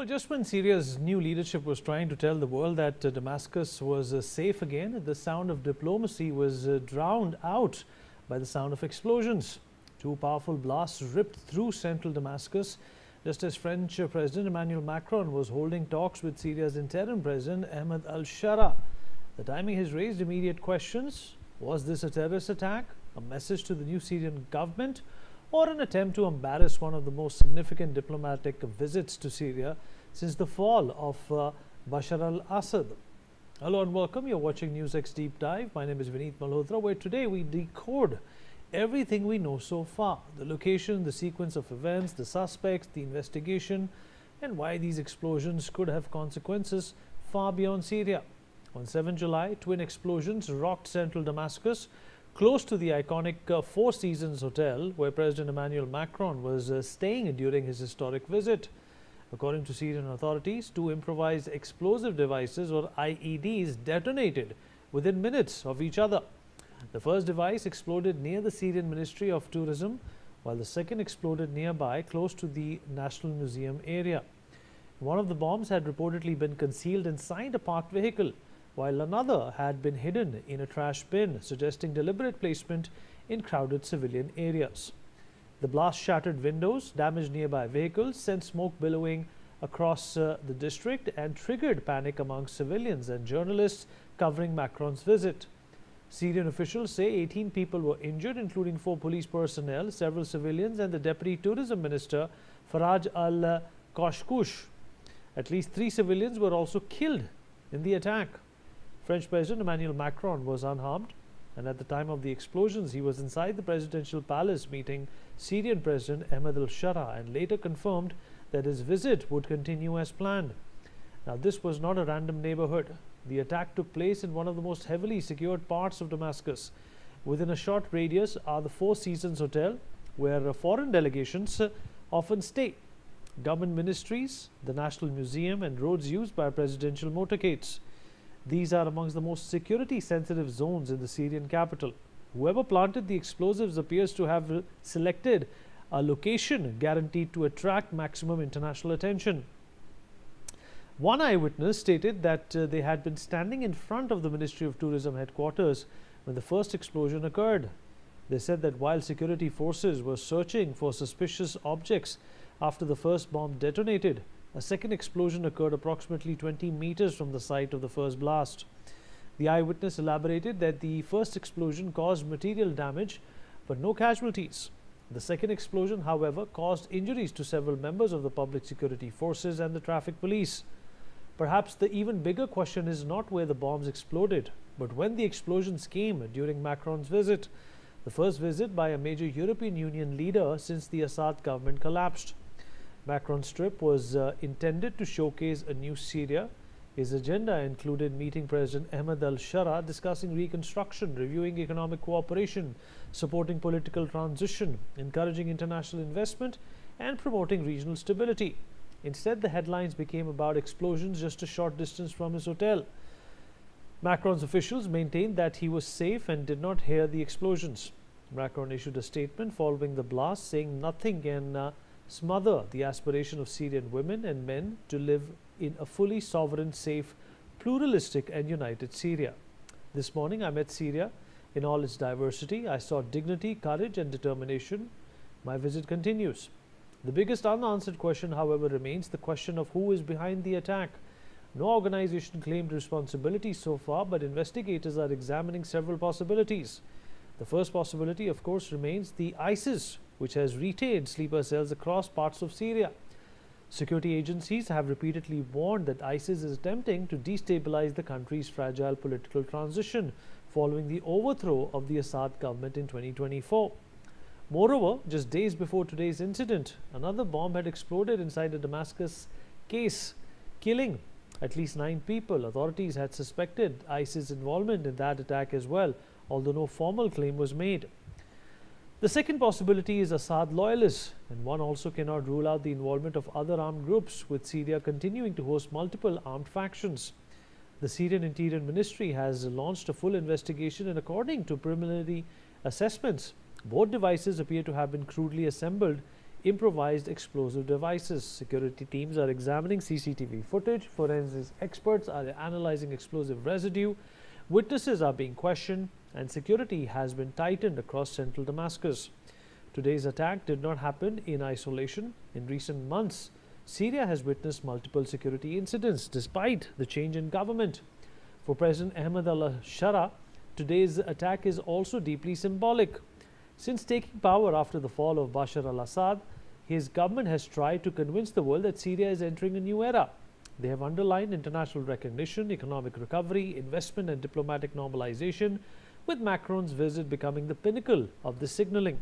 Just when Syria's new leadership was trying to tell the world that Damascus was safe again, the sound of diplomacy was drowned out by the sound of explosions. Two powerful blasts ripped through central Damascus just as French President Emmanuel Macron was holding talks with Syria's interim president Ahmed al-Shara. The timing has raised immediate questions. Was this a terrorist attack, a message to the new Syrian government, or an attempt to embarrass one of the most significant diplomatic visits to Syria since the fall of Bashar al-Assad? Hello and welcome. You're watching NewsX Deep Dive. My name is Vineet Malhotra, where today we decode everything we know so far: the location, the sequence of events, the suspects, the investigation, and why these explosions could have consequences far beyond Syria. On 7 July, twin explosions rocked central Damascus, close to the iconic Four Seasons Hotel, where President Emmanuel Macron was staying during his historic visit. According to Syrian authorities, two improvised explosive devices, or IEDs, detonated within minutes of each other. The first device exploded near the Syrian Ministry of Tourism, while the second exploded nearby, close to the National Museum area. One of the bombs had reportedly been concealed inside a parked vehicle, while another had been hidden in a trash bin, suggesting deliberate placement in crowded civilian areas. The blast shattered windows, damaged nearby vehicles, sent smoke billowing across the district, and triggered panic among civilians and journalists covering Macron's visit. Syrian officials say 18 people were injured, including 4 police personnel, several civilians, and the Deputy Tourism Minister Faraj al-Kashkush. At least 3 civilians were also killed in the attack. French President Emmanuel Macron was unharmed, and at the time of the explosions he was inside the presidential palace meeting Syrian President Ahmed al-Shara, and later confirmed that his visit would continue as planned. Now, this was not a random neighborhood. The attack took place in one of the most heavily secured parts of Damascus. Within a short radius are the Four Seasons Hotel, where foreign delegations often stay, government ministries, the National Museum, and roads used by presidential motorcades. These are amongst the most security-sensitive zones in the Syrian capital. Whoever planted the explosives appears to have selected a location guaranteed to attract maximum international attention. One eyewitness stated that they had been standing in front of the Ministry of Tourism headquarters when the first explosion occurred. They said that while security forces were searching for suspicious objects after the first bomb detonated, a second explosion occurred approximately 20 meters from the site of the first blast. The eyewitness elaborated that the first explosion caused material damage but no casualties. The second explosion, however, caused injuries to several members of the public security forces and the traffic police. Perhaps the even bigger question is not where the bombs exploded, but when the explosions came during Macron's visit, the first visit by a major European Union leader since the Assad government collapsed. Macron's trip was intended to showcase a new Syria. His agenda included meeting President Ahmed al-Shara, discussing reconstruction, reviewing economic cooperation, supporting political transition, encouraging international investment, and promoting regional stability. Instead, the headlines became about explosions just a short distance from his hotel. Macron's officials maintained that he was safe and did not hear the explosions. Macron issued a statement following the blast, saying nothing can smother the aspiration of Syrian women and men to live in a fully sovereign, safe, pluralistic and united Syria. This morning I met Syria in all its diversity. I saw dignity, courage and determination. My visit continues. The biggest unanswered question, however, remains the question of who is behind the attack. No organization claimed responsibility so far, but investigators are examining several possibilities. The first possibility, of course, remains the ISIS, which has retained sleeper cells across parts of Syria. Security agencies have repeatedly warned that ISIS is attempting to destabilize the country's fragile political transition following the overthrow of the Assad government in 2024. Moreover, just days before today's incident, another bomb had exploded inside a Damascus case, killing at least 9 people. Authorities had suspected ISIS involvement in that attack as well, although no formal claim was made. The second possibility is Assad loyalists, and one also cannot rule out the involvement of other armed groups, with Syria continuing to host multiple armed factions. The Syrian Interior Ministry has launched a full investigation, and according to preliminary assessments, both devices appear to have been crudely assembled improvised explosive devices. Security teams are examining CCTV footage. Forensics experts are analyzing explosive residue. Witnesses are being questioned, and security has been tightened across central Damascus. Today's attack did not happen in isolation. In recent months, Syria has witnessed multiple security incidents despite the change in government. For President Ahmed al-Shara, today's attack is also deeply symbolic. Since taking power after the fall of Bashar al-Assad, his government has tried to convince the world that Syria is entering a new era. They have underlined international recognition, economic recovery, investment and diplomatic normalization, with Macron's visit becoming the pinnacle of this signaling.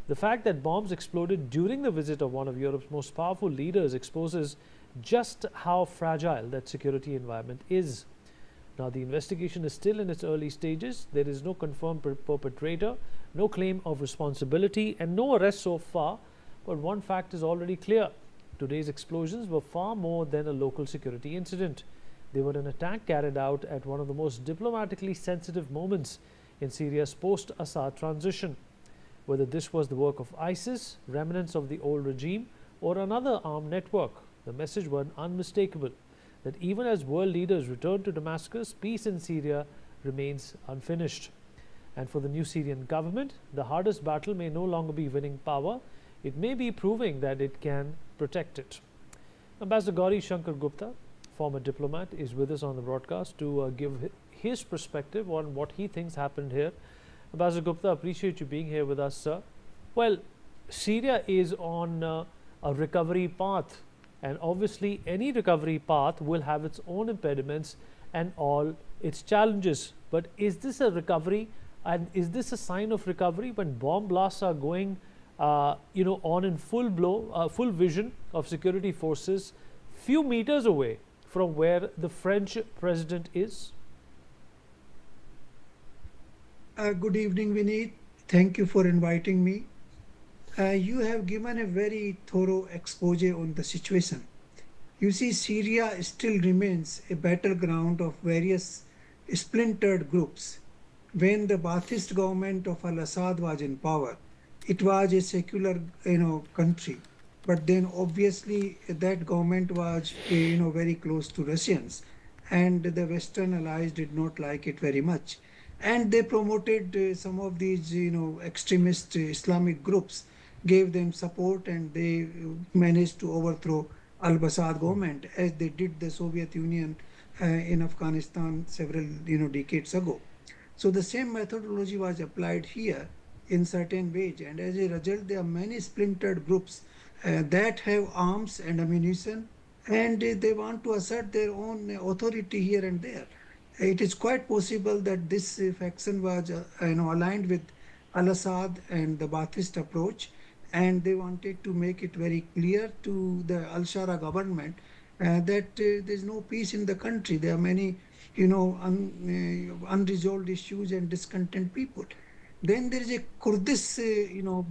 The fact that bombs exploded during the visit of one of Europe's most powerful leaders exposes just how fragile that security environment is. Now, the investigation is still in its early stages. There is no confirmed perpetrator, no claim of responsibility, and no arrest so far. But one fact is already clear. Today's explosions were far more than a local security incident. They were an attack carried out at one of the most diplomatically sensitive moments in Syria's post-Assad transition. Whether this was the work of ISIS, remnants of the old regime, or another armed network, the message was unmistakable, that even as world leaders return to Damascus, peace in Syria remains unfinished. And for the new Syrian government, the hardest battle may no longer be winning power. It may be proving that it can protect it. Ambassador Gauri Shankar Gupta, former diplomat, is with us on the broadcast to give his perspective on what he thinks happened here. Ambassador Gupta, appreciate you being here with us, sir. Well, Syria is on a recovery path, and obviously any recovery path will have its own impediments and all its challenges. But is this a recovery, and is this a sign of recovery when bomb blasts are going on in full vision of security forces few meters away from where the French president is? Good evening, Vineet. Thank you for inviting me. You have given a very thorough expose on the situation. You see, Syria still remains a battleground of various splintered groups. When the Ba'athist government of al-Assad was in power, it was a secular, country. But then obviously that government was, very close to Russians, and the Western allies did not like it very much. And they promoted some of these, extremist Islamic groups, gave them support, and they managed to overthrow al-Assad government, as they did the Soviet Union in Afghanistan several, decades ago. So the same methodology was applied here in certain ways, and as a result, there are many splintered groups that have arms and ammunition, and they want to assert their own authority here and there. It is quite possible that this faction was aligned with al-Assad and the Ba'athist approach, and they wanted to make it very clear to the al-Shara government that there is no peace in the country. There are many unresolved issues and discontent people. Then there is a Kurdish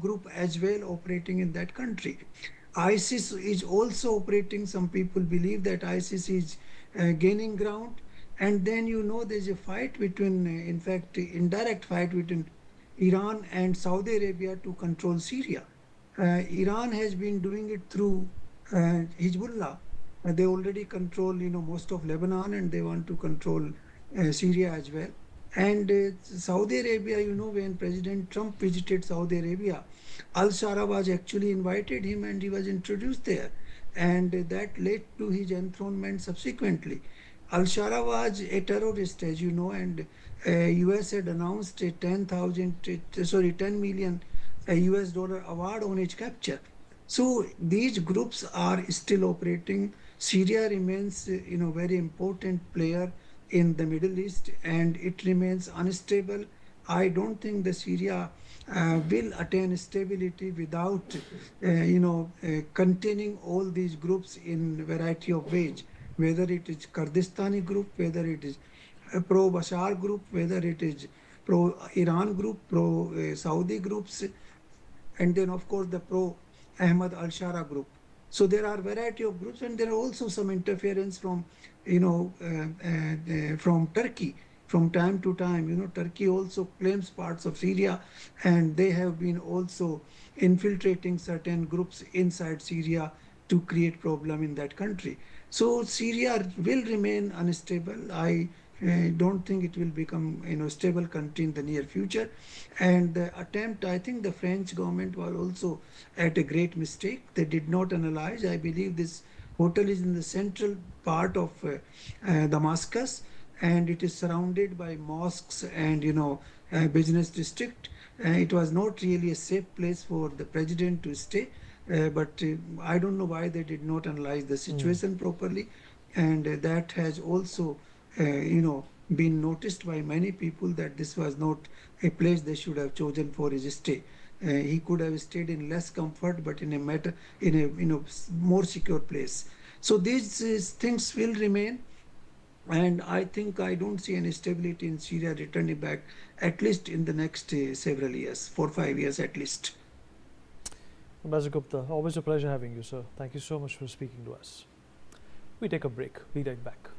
group as well operating in that country. ISIS is also operating. Some people believe that ISIS is gaining ground. And then there's a fight between, in fact, indirect fight between Iran and Saudi Arabia to control Syria. Iran has been doing it through Hezbollah. They already control, most of Lebanon, and they want to control Syria as well. And Saudi Arabia, when President Trump visited Saudi Arabia, al-Shara was actually invited him, and he was introduced there. And that led to his enthronement subsequently. Al-Shara was a terrorist, as you know, and US had announced a 10 million US dollar award on its capture. So these groups are still operating. Syria remains, very important player in the Middle East, and it remains unstable. I don't think the Syria will attain stability without, containing all these groups in variety of ways. Whether it is Kurdistani group, whether it is pro-Bashar group, whether it is pro-Iran group, pro-Saudi groups, and then of course the pro-Ahmad al-Shara group. So there are variety of groups, and there are also some interference from, from Turkey from time to time. Turkey also claims parts of Syria, and they have been also infiltrating certain groups inside Syria to create problem in that country. So Syria will remain unstable. I don't think it will become stable country in the near future. And the attempt, I think the French government was also at a great mistake. They did not analyze. I believe this hotel is in the central part of Damascus, and it is surrounded by mosques and business district. It was not really a safe place for the president to stay. But I don't know why they did not analyze the situation properly, and that has also, been noticed by many people that this was not a place they should have chosen for his stay. He could have stayed in less comfort, but in a more secure place. So these things will remain, and I think I don't see any stability in Syria returning back, at least in the next several years, 4 5 years at least. Ambassador Gupta, always a pleasure having you, sir. Thank you so much for speaking to us. We take a break. Be right back.